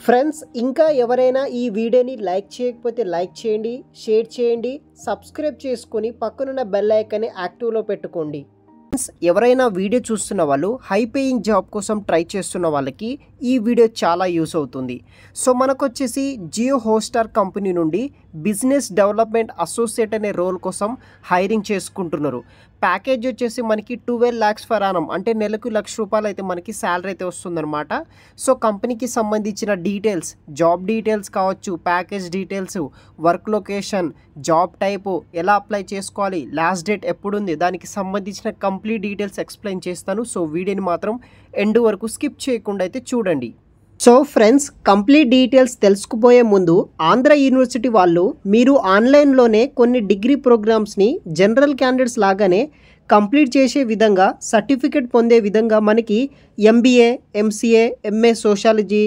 Friends ఇంకా ఎవరైనా ఈ వీడియోని లైక్ చేయకపోతే లైక్ చేయండి, షేర్ చేయండి, సబ్స్క్రైబ్ చేసుకొని పక్కనున్న బెల్ ఐకాన్ని యాక్టివ్లో పెట్టుకోండి. ఫ్రెండ్స్ ఎవరైనా వీడియో చూస్తున్న వాళ్ళు హై పేయింగ్ జాబ్ కోసం ట్రై చేస్తున్న వాళ్ళకి ఈ వీడియో చాలా యూస్ అవుతుంది. సో మనకు వచ్చేసి జియో హోట్‌స్టార్ కంపెనీ నుండి బిజినెస్ డెవలప్మెంట్ అసోసియేట్ అనే రోల్ కోసం హైరింగ్ చేసుకుంటున్నారు. ప్యాకేజ్ వచ్చేసి మనకి 12 lakhs ఫర్ యానం, అంటే నెలకు ₹1,00,000 అయితే మనకి శాలరీ అయితే వస్తుందన్నమాట. సో కంపెనీకి సంబంధించిన డీటెయిల్స్, జాబ్ డీటెయిల్స్ కావచ్చు, package details, work location, job type, ఎలా అప్లై చేసుకోవాలి, లాస్ట్ డేట్ ఎప్పుడుంది, దానికి సంబంధించిన కంప్లీట్ డీటెయిల్స్ ఎక్స్ప్లెయిన్ చేస్తాను. సో వీడియోని మాత్రం ఎండ్ వరకు స్కిప్ చేయకుండా అయితే చూడండి. సో ఫ్రెండ్స్ కంప్లీట్ డీటెయిల్స్ తెలుసుకుపోయే ముందు ఆంధ్ర యూనివర్సిటీ వాళ్ళు మీరు ఆన్లైన్లోనే కొన్ని డిగ్రీ ప్రోగ్రామ్స్ని జనరల్ క్యాండిడేట్స్ లాగానే కంప్లీట్ చేసే విధంగా సర్టిఫికెట్ పొందే విధంగా మనకి MBA, MCA, MA sociology,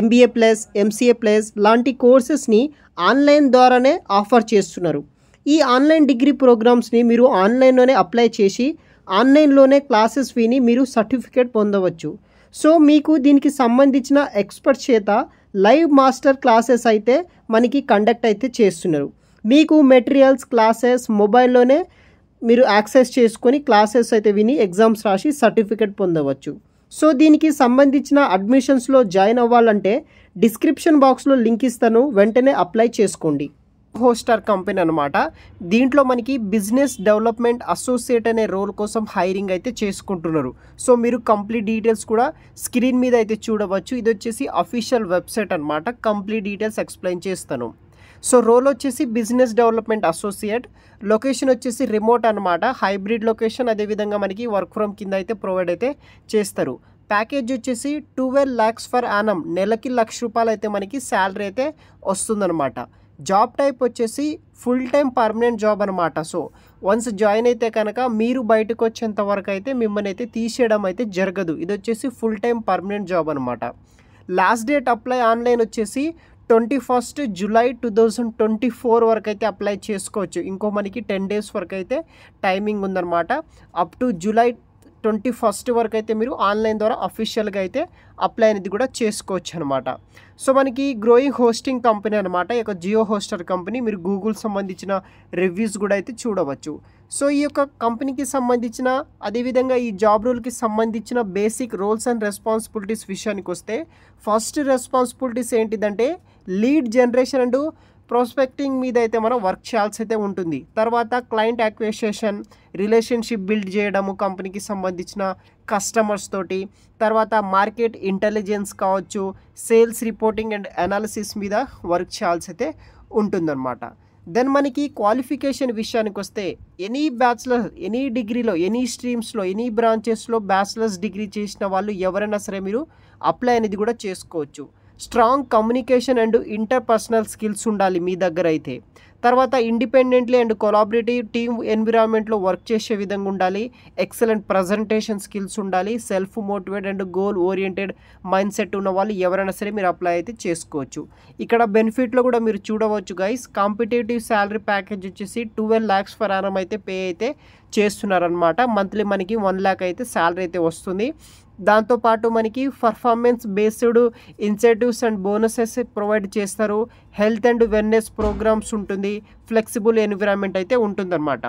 MBA plus, MCA plus లాంటి కోర్సెస్ని ఆన్లైన్ ద్వారానే ఆఫర్ చేస్తున్నారు. ఈ ఆన్లైన్ డిగ్రీ ప్రోగ్రామ్స్ని మీరు ఆన్లైన్లోనే అప్లై చేసి ఆన్లైన్లోనే క్లాసెస్ విని మీరు సర్టిఫికెట్ పొందవచ్చు. సో మీకు దీనికి సంబంధించిన ఎక్స్పర్ట్ చేత లైవ్ మాస్టర్ క్లాసెస్ అయితే మనకి కండక్ట్ అయితే చేస్తున్నారు. మీకు మెటీరియల్స్, క్లాసెస్ మొబైల్లోనే మీరు యాక్సెస్ చేసుకొని క్లాసెస్ అయితే విని ఎగ్జామ్స్ రాసి సర్టిఫికెట్ పొందవచ్చు. సో దీనికి సంబంధించిన అడ్మిషన్స్లో జాయిన్ అవ్వాలంటే డిస్క్రిప్షన్ బాక్స్లో లింక్ ఇస్తాను, వెంటనే అప్లై చేసుకోండి. హోట్‌స్టార్ కంపెనీ అనమాట. దీంట్లో మనకి బిజినెస్ డెవలప్మెంట్ అసోసియేట్ అనే రోల్ కోసం హైరింగ్ అయితే చేసుకుంటున్నారు. సో మీరు కంప్లీట్ డీటెయిల్స్ కూడా స్క్రీన్ మీద అయితే చూడవచ్చు. ఇది వచ్చేసి అఫీషియల్ వెబ్సైట్ అనమాట. కంప్లీట్ డీటెయిల్స్ ఎక్స్ప్లెయిన్ చేస్తాను. సో రోల్ వచ్చేసి బిజినెస్ డెవలప్మెంట్ అసోసియేట్, లొకేషన్ వచ్చేసి రిమోట్ అనమాట, హైబ్రిడ్ లొకేషన్. అదేవిధంగా మనకి వర్క్ ఫ్రమ్ కింద అయితే ప్రొవైడ్ అయితే చేస్తారు. ప్యాకేజ్ వచ్చేసి 12 lakhs ఫర్ యానం, నెలకి ₹1,00,000 అయితే మనకి శాలరీ అయితే వస్తుందన్నమాట. జాబ్ టైప్ వచ్చేసి ఫుల్ టైం పర్మనెంట్ జాబ్ అనమాట. సో వన్స్ జాయిన్ అయితే కనుక మీరు బయటకు వచ్చేంత వరకు అయితే మిమ్మల్ని అయితే తీసేయడం అయితే జరగదు. ఇది వచ్చేసి ఫుల్ టైం పర్మనెంట్ జాబ్ అనమాట. లాస్ట్ డేట్ అప్లై ఆన్లైన్ వచ్చేసి 21st July 2024 వరకు అయితే అప్లై చేసుకోవచ్చు. ఇంకో మనకి 10 days వరకు అయితే టైమింగ్ ఉందన్నమాట. అప్ టు July 21st వరకు అయితే మీరు ఆన్లైన్ ద్వారా అఫీషియల్గా అయితే అప్లై అనేది కూడా చేసుకోవచ్చు అనమాట. సో మనకి గ్రోయింగ్ హోస్టింగ్ కంపెనీ అనమాట, ఈ యొక్క జియో హోస్టర్ కంపెనీ. మీరు గూగుల్ సంబంధించిన రివ్యూస్ కూడా అయితే చూడవచ్చు. సో ఈ యొక్క కంపెనీకి సంబంధించిన, అదేవిధంగా ఈ జాబ్ రోల్కి సంబంధించిన బేసిక్ రోల్స్ అండ్ రెస్పాన్సిబిలిటీస్ విషయానికి వస్తే, ఫస్ట్ రెస్పాన్సిబిలిటీస్ ఏంటిదంటే లీడ్ జనరేషన్ అండ్ ప్రాస్పెక్టింగ్ మీద అయితే మనం వర్క్ చేయాల్సి అయితే ఉంటుంది. తర్వాత క్లయింట్ అక్విజిషన్, రిలేషన్షిప్ బిల్డ్ చేయడము కంపెనీకి సంబంధించిన కస్టమర్స్ తోటి, తర్వాత మార్కెట్ ఇంటెలిజెన్స్ కావచ్చు, సేల్స్ రిపోర్టింగ్ అండ్ అనాలిసిస్ మీద వర్క్ చేయాల్సి అయితే ఉంటుందన్నమాట. దెన్ మనకి క్వాలిఫికేషన్ విషయానికి వస్తే ఎనీ బ్యాచిలర్, ఎనీ డిగ్రీలో, ఎనీ స్ట్రీమ్స్లో, ఎనీ బ్రాంచెస్లో బ్యాచిలర్స్ డిగ్రీ చేసిన వాళ్ళు ఎవరైనా సరే మీరు అప్లై అనేది కూడా చేసుకోవచ్చు. Strong communication and interpersonal skills ఉండాలి మీ దగ్గర అయితే. తర్వాత ఇండిపెండెంట్లీ అండ్ కొలాబరేటివ్ టీమ్ ఎన్విరాన్మెంట్లో వర్క్ చేసే విధంగా ఉండాలి. ఎక్సలెంట్ ప్రజెంటేషన్ స్కిల్స్ ఉండాలి. Self motivate and goal oriented mind set ఉన్న వాళ్ళు ఎవరైనా సరే మీరు అప్లై అయితే చేసుకోవచ్చు. ఇక్కడ బెనిఫిట్లో కూడా మీరు చూడవచ్చు గైస్, కాంపిటేటివ్ శాలరీ ప్యాకేజ్ వచ్చేసి 12 lakhs ఫర్ యానం అయితే పే అయితే చేస్తున్నారనమాట. మంత్లీ మనకి 1 lakh అయితే శాలరీ అయితే వస్తుంది. దాంతోపాటు మనకి performance based incentives and bonuses provide చేస్తారు. హెల్త్ అండ్ వెల్నెస్ ప్రోగ్రామ్స్ ఉంటుంది. ఫ్లెక్సిబుల్ ఎన్విరాన్మెంట్ అయితే ఉంటుందన్నమాట.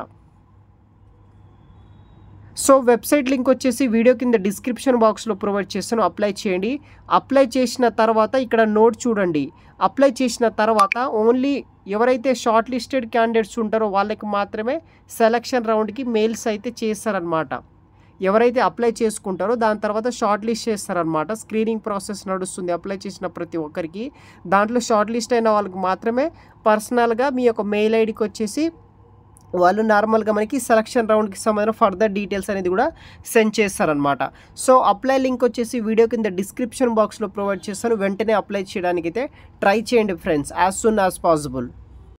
సో వెబ్సైట్ లింక్ వచ్చేసి వీడియో కింద డిస్క్రిప్షన్ బాక్స్లో ప్రొవైడ్ చేస్తాను, అప్లై చేయండి. అప్లై చేసిన తర్వాత ఇక్కడ నోట్ చూడండి. అప్లై చేసిన తర్వాత ఓన్లీ ఎవరైతే షార్ట్ లిస్టెడ్ క్యాండిడేట్స్ ఉంటారో వాళ్ళకి మాత్రమే సెలక్షన్ రౌండ్కి మెయిల్స్ అయితే చేస్తారనమాట. ఎవరైతే అప్లై చేసుకుంటారో దాని తర్వాత షార్ట్ లిస్ట్ చేస్తారనమాట. స్క్రీనింగ్ ప్రాసెస్ నడుస్తుంది అప్లై చేసిన ప్రతి ఒక్కరికి. దాంట్లో షార్ట్ లిస్ట్ అయిన వాళ్ళకి మాత్రమే పర్సనల్గా మీ యొక్క మెయిల్ ఐడికి వచ్చేసి వాళ్ళు నార్మల్గా మనకి సెలక్షన్ రౌండ్కి సంబంధించిన ఫర్దర్ డీటెయిల్స్ అనేది కూడా సెండ్ చేస్తారనమాట. సో అప్లై లింక్ వచ్చేసి వీడియో కింద డిస్క్రిప్షన్ బాక్స్లో ప్రొవైడ్ చేస్తాను, వెంటనే అప్లై చేయడానికి అయితే ట్రై చేయండి friends, as soon as possible.